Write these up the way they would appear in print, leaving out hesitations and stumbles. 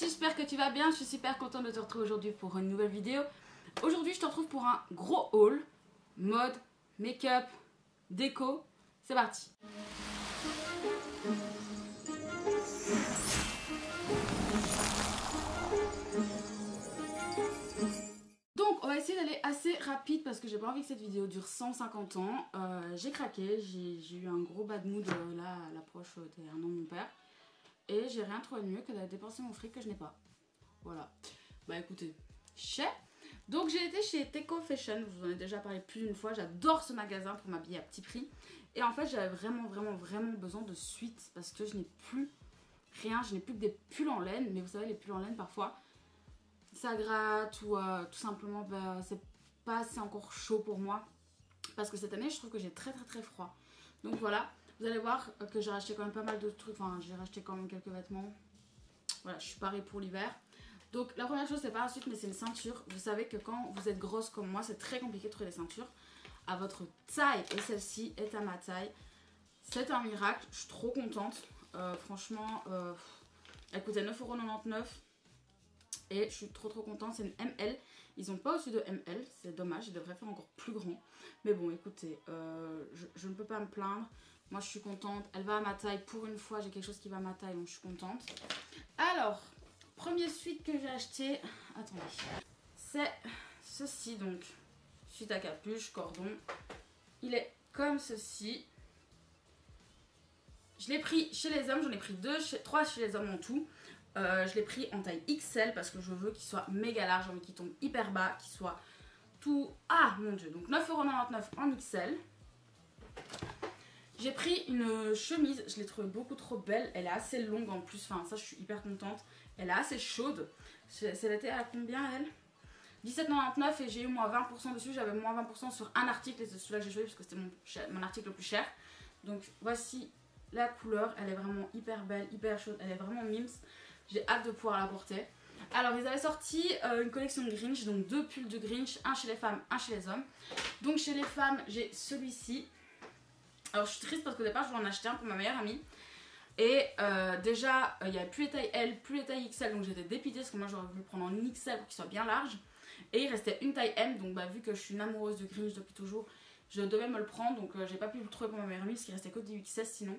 j'espère que tu vas bien. Je suis super contente de te retrouver aujourd'hui pour une nouvelle vidéo. Aujourd'hui, je te retrouve pour un gros haul mode, make-up, déco. C'est parti. Donc, on va essayer d'aller assez rapide parce que j'ai pas envie que cette vidéo dure 150 ans. J'ai craqué, j'ai eu un gros bad mood là à l'approche des 1 an de mon père. Et j'ai rien trouvé de mieux que d'aller dépenser mon fric que je n'ai pas. Voilà. Bah écoutez, donc j'ai été chez Teco Fashion, je vous en ai déjà parlé plus d'une fois. J'adore ce magasin pour m'habiller à petit prix. Et en fait j'avais vraiment besoin de suites parce que je n'ai plus rien, je n'ai plus que des pulls en laine. Mais vous savez, les pulls en laine parfois ça gratte ou tout simplement bah, c'est pas assez encore chaud pour moi. Parce que cette année je trouve que j'ai très froid. Donc voilà, vous allez voir que j'ai racheté quand même pas mal de trucs, enfin j'ai racheté quand même quelques vêtements. Voilà, je suis parée pour l'hiver. Donc la première chose c'est pas la suite mais c'est une ceinture. Vous savez que quand vous êtes grosse comme moi c'est très compliqué de trouver des ceintures à votre taille. Et celle-ci est à ma taille. C'est un miracle, je suis trop contente. Franchement, elle coûtait 9,99 €. Et je suis trop contente, c'est une ML. Ils n'ont pas au-dessus de ML, c'est dommage, ils devraient faire encore plus grand. Mais bon écoutez, je ne peux pas me plaindre. Moi je suis contente, elle va à ma taille. Pour une fois j'ai quelque chose qui va à ma taille donc je suis contente. Alors, premier suite que j'ai acheté, attendez, c'est ceci donc. Suite à capuche, cordon. Il est comme ceci. Je l'ai pris chez les hommes, j'en ai pris 3 chez les hommes en tout. Je l'ai pris en taille XL parce que je veux qu'il soit méga large, j'ai envie qu'il tombe hyper bas, qu'il soit tout... Ah mon dieu, donc 9,99 € en XL. J'ai pris une chemise, je l'ai trouvée beaucoup trop belle, elle est assez longue en plus, enfin ça je suis hyper contente. Elle est assez chaude, elle était à combien elle? 17,99 € et j'ai eu moins 20% dessus, j'avais moins 20% sur un article et c'est celui-là que j'ai choisi parce que c'était mon article le plus cher. Donc voici la couleur, elle est vraiment hyper belle, hyper chaude, elle est vraiment mimes. J'ai hâte de pouvoir la porter. Alors ils avaient sorti une collection de Grinch, donc 2 pulls de Grinch, un chez les femmes, un chez les hommes. Donc chez les femmes j'ai celui-ci. Alors je suis triste parce qu'au départ je voulais en acheter un pour ma meilleure amie. Et déjà il n'y avait plus les tailles L, plus les tailles XL, donc j'étais dépitée parce que moi j'aurais voulu prendre en XL pour qu'il soit bien large. Et il restait une taille M, donc bah, vu que je suis une amoureuse de Grinch depuis toujours, je devais me le prendre, donc j'ai pas pu le trouver pour ma meilleure amie parce qu'il restait que du XS sinon.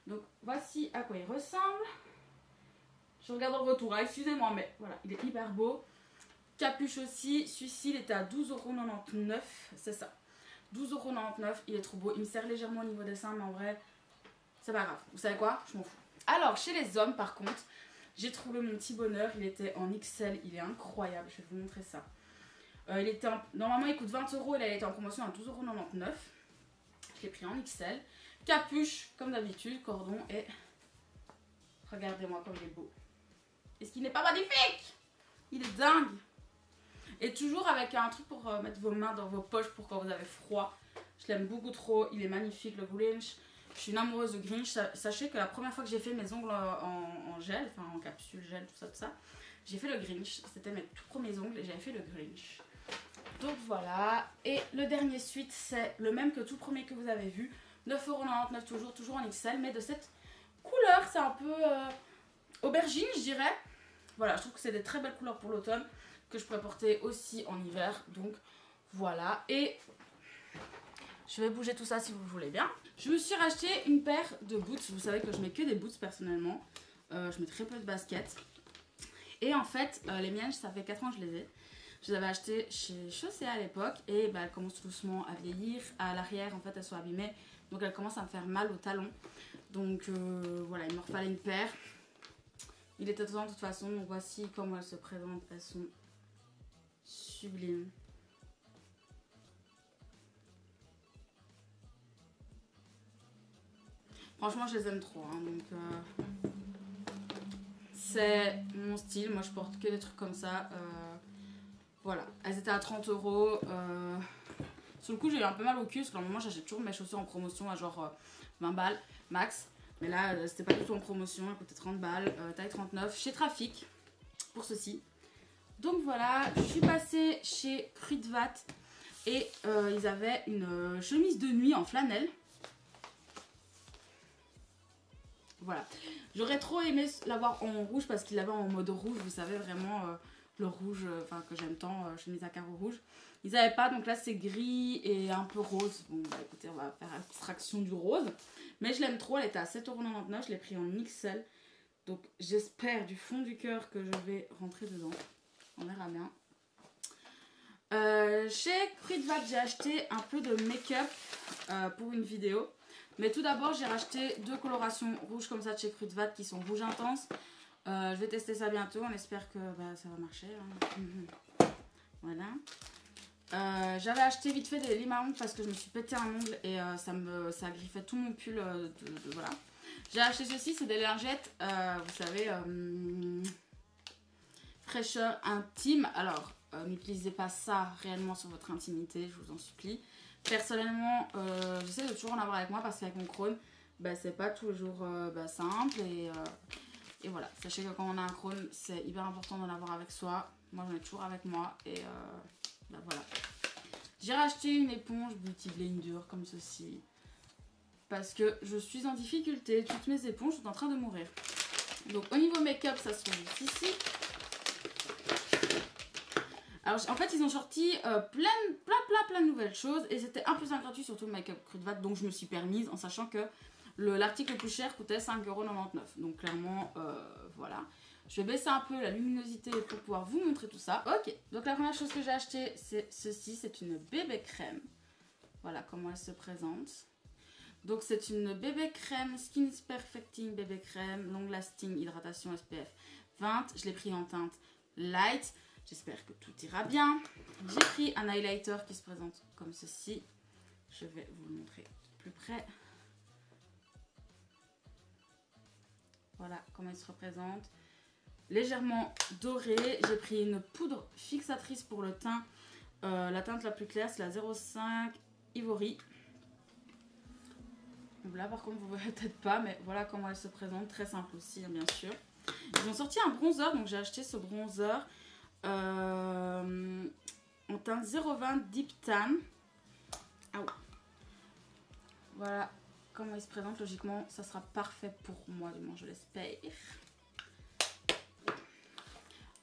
Donc voici à quoi il ressemble. Je regarde le retour, excusez-moi, mais voilà, il est hyper beau. Capuche aussi, celui-ci il était à 12,99 €, c'est ça. 12,99 €, il est trop beau. Il me sert légèrement au niveau des seins, mais en vrai, c'est pas grave. Vous savez quoi? Je m'en fous. Alors, chez les hommes, par contre, j'ai trouvé mon petit bonheur. Il était en XL, il est incroyable. Je vais vous montrer ça. Normalement, il coûte 20 €, il a été en promotion à 12,99 €. Je l'ai pris en XL. Capuche, comme d'habitude, cordon et... Regardez-moi comme il est beau. Est-ce qu'il n'est pas magnifique? Il est dingue. Et toujours avec un truc pour mettre vos mains dans vos poches pour quand vous avez froid. Je l'aime beaucoup trop, il est magnifique le Grinch. Je suis une amoureuse de Grinch. Sachez que la première fois que j'ai fait mes ongles en gel, enfin en capsule gel, tout ça, j'ai fait le Grinch. C'était mes tout premiers ongles et j'avais fait le Grinch. Donc voilà. Et le dernier suite, c'est le même que tout premier que vous avez vu. 9,99 € toujours en XL, mais de cette couleur. C'est un peu aubergine, je dirais. Voilà, je trouve que c'est des très belles couleurs pour l'automne que je pourrais porter aussi en hiver. Donc voilà. Et je vais bouger tout ça si vous le voulez bien. Je me suis racheté une paire de boots. Vous savez que je mets que des boots personnellement. Je mets très peu de baskets. Et en fait, les miennes, ça fait 4 ans que je les ai. Je les avais achetées chez Chaussée à l'époque. Et bah, elles commencent doucement à vieillir. À l'arrière, en fait, elles sont abîmées. Donc elles commencent à me faire mal au talon. Donc voilà, il me refallait une paire. Il était temps de toute façon. Donc voici comment elles se présentent. Elles sont sublimes. Franchement, je les aime trop. Hein, donc c'est mon style. Moi, je porte que des trucs comme ça. Voilà. Elles étaient à 30 €. Sur le coup, j'ai eu un peu mal au cul parce que normalement, j'achète toujours mes chaussures en promotion à genre 20 balles max. Mais là, c'était pas du tout en promotion, elle coûtait 30 balles, taille 39, chez Trafic, pour ceci. Donc voilà, je suis passée chez Kruidvat et ils avaient une chemise de nuit en flanelle. voilà. J'aurais trop aimé l'avoir en rouge parce qu'il l'avait en mode rouge, vous savez, vraiment le rouge que j'aime tant, chemise à carreaux rouge. Ils n'avaient pas, donc là c'est gris et un peu rose. Bon bah écoutez, on va faire abstraction du rose. Mais je l'aime trop, elle était à 7,99 €, je l'ai pris en XL. Donc j'espère du fond du cœur que je vais rentrer dedans. On verra bien. Chez Kruidvat, j'ai acheté un peu de make-up pour une vidéo. Mais tout d'abord, j'ai racheté 2 colorations rouges comme ça de chez Kruidvat qui sont rouge intense. Je vais tester ça bientôt, on espère que ça va marcher. Hein. Voilà. J'avais acheté vite fait des limes à ongles parce que je me suis pété un ongle et ça griffait tout mon pull. Voilà. J'ai acheté ceci, c'est des lingettes, vous savez, fraîcheur intime. Alors, n'utilisez pas ça réellement sur votre intimité, je vous en supplie. Personnellement, j'essaie de toujours en avoir avec moi parce qu'avec mon Crone, c'est pas toujours simple. Et voilà, sachez que quand on a un Crone, c'est hyper important d'en avoir avec soi. Moi, j'en ai toujours avec moi. Et voilà. J'ai racheté une éponge Beauty Blender comme ceci. Parce que je suis en difficulté. Toutes mes éponges sont en train de mourir. Donc, au niveau make-up, ça se trouve ici. Alors en fait ils ont sorti plein de nouvelles choses et c'était un peu gratuit sur tout le make-up Kruidvat, donc je me suis permise en sachant que l'article le plus cher coûtait 5,99 €. Donc clairement voilà. Je vais baisser un peu la luminosité pour pouvoir vous montrer tout ça. Ok, donc la première chose que j'ai acheté c'est ceci, c'est une bébé crème. Voilà comment elle se présente. Donc c'est une bébé crème Skin Perfecting bébé crème long lasting hydratation SPF 20. Je l'ai pris en teinte light. J'espère que tout ira bien. J'ai pris un highlighter qui se présente comme ceci. Je vais vous le montrer de plus près. Voilà comment il se représente. Légèrement doré. J'ai pris une poudre fixatrice pour le teint. La teinte la plus claire, c'est la 05 Ivory. Donc là par contre vous ne voyez peut-être pas, mais voilà comment elle se présente. Très simple aussi, hein, bien sûr. Ils ont sorti un bronzer, donc j'ai acheté ce bronzer. En teinte 020 Deep Tan. Ah ouais. Voilà comment il se présente. Logiquement, ça sera parfait pour moi, du moins je l'espère.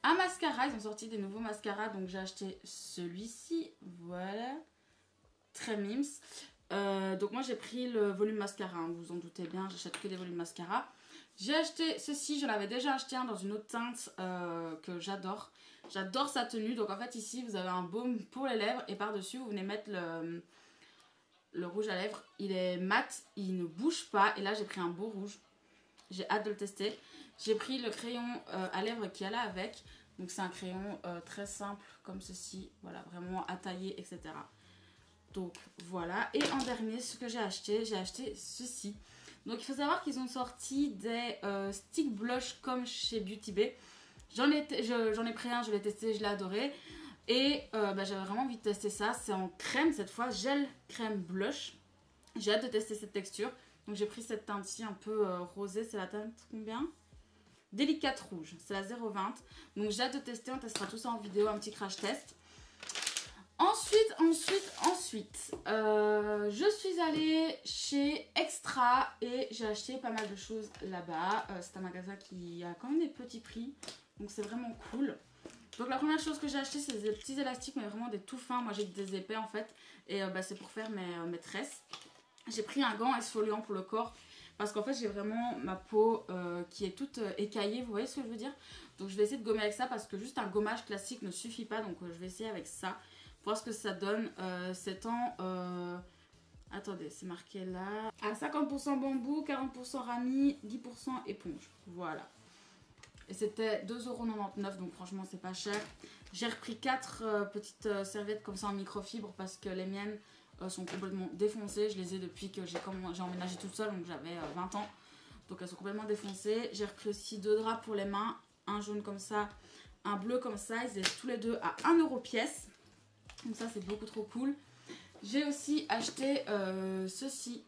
Un mascara, ils ont sorti des nouveaux mascaras, donc j'ai acheté celui-ci. Voilà. Très mims. Donc moi j'ai pris le volume mascara, hein, vous vous en doutez bien, j'achète que des volumes mascara. J'ai acheté ceci, j'en avais déjà acheté un dans une autre teinte que j'adore. J'adore sa tenue. Donc en fait ici vous avez un baume pour les lèvres et par dessus vous venez mettre le rouge à lèvres. Il est mat, il ne bouge pas et là j'ai pris un beau rouge. J'ai hâte de le tester. J'ai pris le crayon à lèvres qui allait avec. Donc c'est un crayon très simple comme ceci. Voilà, vraiment à tailler, etc. Donc voilà. Et en dernier, ce que j'ai acheté ceci. Donc il faut savoir qu'ils ont sorti des stick blush comme chez Beauty Bay. J'en ai pris un, je l'ai testé, je l'ai adoré. Et j'avais vraiment envie de tester ça. C'est en crème cette fois, gel crème blush. J'ai hâte de tester cette texture. Donc j'ai pris cette teinte-ci un peu rosée. C'est la teinte combien? Délicate rouge, c'est la 020. Donc j'ai hâte de tester, on testera tout ça en vidéo, un petit crash test. Ensuite, je suis allée chez Extra et j'ai acheté pas mal de choses là-bas. C'est un magasin qui a quand même des petits prix, donc c'est vraiment cool. Donc la première chose que j'ai acheté, c'est des petits élastiques, mais vraiment des tout fins. Moi j'ai des épais en fait, et c'est pour faire mes tresses. J'ai pris un gant exfoliant pour le corps, parce qu'en fait j'ai vraiment ma peau qui est toute écaillée, vous voyez ce que je veux dire? Donc je vais essayer de gommer avec ça, parce que juste un gommage classique ne suffit pas, donc je vais essayer avec ça. Voir ce que ça donne. C'est en... attendez, c'est marqué là. À 50% bambou, 40% rami, 10% éponge. Voilà. Et c'était 2,99 €, donc franchement c'est pas cher. J'ai repris 4 petites serviettes comme ça en microfibre parce que les miennes sont complètement défoncées. Je les ai depuis que j'ai emménagé toute seule, donc j'avais 20 ans. Donc elles sont complètement défoncées. J'ai repris aussi 2 draps pour les mains. Un jaune comme ça, un bleu comme ça. Ils étaient tous les deux à 1 € pièce. Donc ça c'est beaucoup trop cool. J'ai aussi acheté ceci.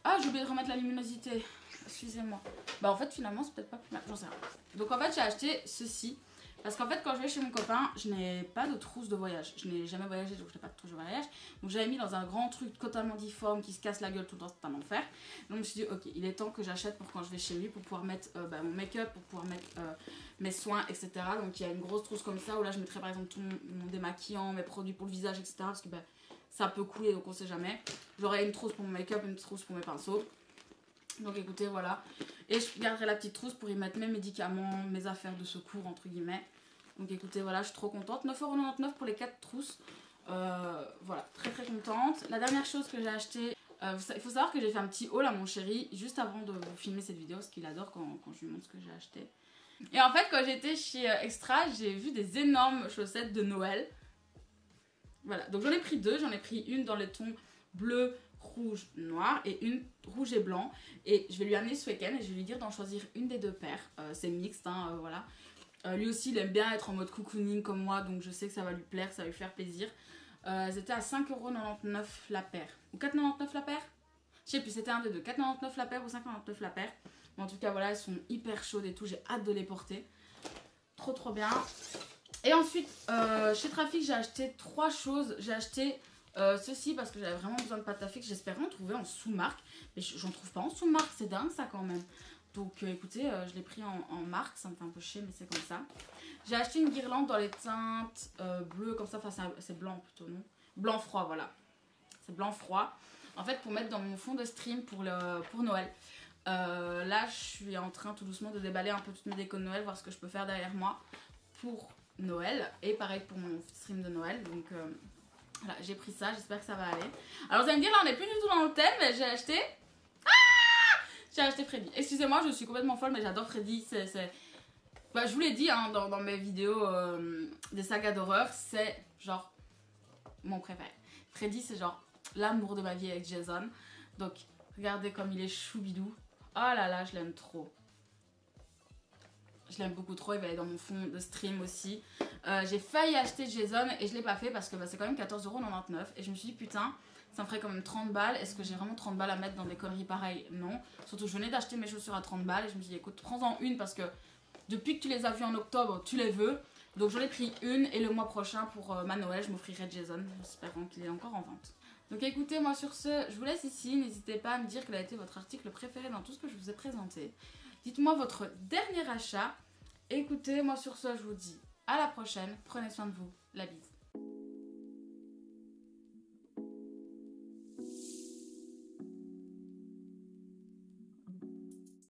Ah, j'ai oublié de remettre la luminosité. Excusez-moi. Bah en fait finalement c'est peut-être pas plus mal. J'en sais rien. Donc en fait j'ai acheté ceci. Parce qu'en fait, quand je vais chez mon copain, je n'ai pas de trousse de voyage. Je n'ai jamais voyagé, donc je n'ai pas de trousse de voyage. Donc j'avais mis dans un grand truc totalement difforme qui se casse la gueule tout le temps, c'est un enfer. Donc je me suis dit, ok, il est temps que j'achète pour quand je vais chez lui, pour pouvoir mettre mon make-up, pour pouvoir mettre mes soins, etc. Donc il y a une grosse trousse comme ça, où là je mettrai par exemple tout mon démaquillant, mes produits pour le visage, etc. Parce que ça peut couler, donc on sait jamais. J'aurai une trousse pour mon make-up, une trousse pour mes pinceaux. Donc écoutez, voilà. Et je garderai la petite trousse pour y mettre mes médicaments, mes affaires de secours, entre guillemets. Donc écoutez, voilà, je suis trop contente. 9,99 € pour les 4 trousses. Voilà, très très contente. La dernière chose que j'ai acheté, il faut savoir que j'ai fait un petit haul à mon chéri juste avant de vous filmer cette vidéo, parce qu'il adore quand je lui montre ce que j'ai acheté. Et en fait, quand j'étais chez Extra, j'ai vu des énormes chaussettes de Noël. Voilà, donc j'en ai pris deux. J'en ai pris une dans les tons bleu, rouge, noir et une rouge et blanc. Et je vais lui amener ce week-end et je vais lui dire d'en choisir une des deux paires. C'est mixte, hein, voilà. Lui aussi, il aime bien être en mode cocooning comme moi, donc je sais que ça va lui plaire, ça va lui faire plaisir. C'était à 5,99 € la paire. Ou 4,99 € la paire? Je sais plus, c'était un des deux. 4,99 € la paire ou 5,99 € la paire. Mais en tout cas, voilà, elles sont hyper chaudes et tout. J'ai hâte de les porter. Trop trop bien. Et ensuite, chez Trafic, j'ai acheté 3 choses. J'ai acheté ceci parce que j'avais vraiment besoin de pâte à fixe. J'espérais en trouver en sous-marque. Mais j'en trouve pas en sous-marque. C'est dingue ça quand même. Donc écoutez, je l'ai pris en marque, ça me fait un peu chier mais c'est comme ça. J'ai acheté une guirlande dans les teintes bleues comme ça, enfin c'est blanc plutôt non? Blanc froid, voilà. C'est blanc froid. En fait pour mettre dans mon fond de stream pour Noël. Là je suis en train tout doucement de déballer un peu toutes mes décos de Noël, voir ce que je peux faire derrière moi pour Noël. Et pareil pour mon stream de Noël. Donc voilà, j'ai pris ça, j'espère que ça va aller. Alors vous allez me dire là on n'est plus du tout dans le thème, mais j'ai acheté... J'ai acheté Freddy. Excusez-moi, je suis complètement folle, mais j'adore Freddy. Bah, je vous l'ai dit hein, dans mes vidéos des sagas d'horreur, c'est genre mon préféré. Freddy, c'est genre l'amour de ma vie avec Jason. Donc, regardez comme il est choubidou. Oh là là, je l'aime trop. Je l'aime beaucoup trop, il va aller dans mon fond de stream aussi. J'ai failli acheter Jason et je l'ai pas fait parce que c'est quand même 14,99 € et je me suis dit putain, ça me ferait quand même 30 balles. Est-ce que j'ai vraiment 30 balles à mettre dans des conneries pareilles? Non. Surtout je venais d'acheter mes chaussures à 30 balles et je me suis dit écoute, prends-en une parce que depuis que tu les as vues en octobre, tu les veux. Donc j'en ai pris une et le mois prochain pour ma Noël, je m'offrirai Jason, espérant qu'il est encore en vente. Donc écoutez, moi sur ce, je vous laisse ici. N'hésitez pas à me dire quel a été votre article préféré dans tout ce que je vous ai présenté. Dites-moi votre dernier achat. Écoutez, moi sur ce, je vous dis à la prochaine. Prenez soin de vous. La bise.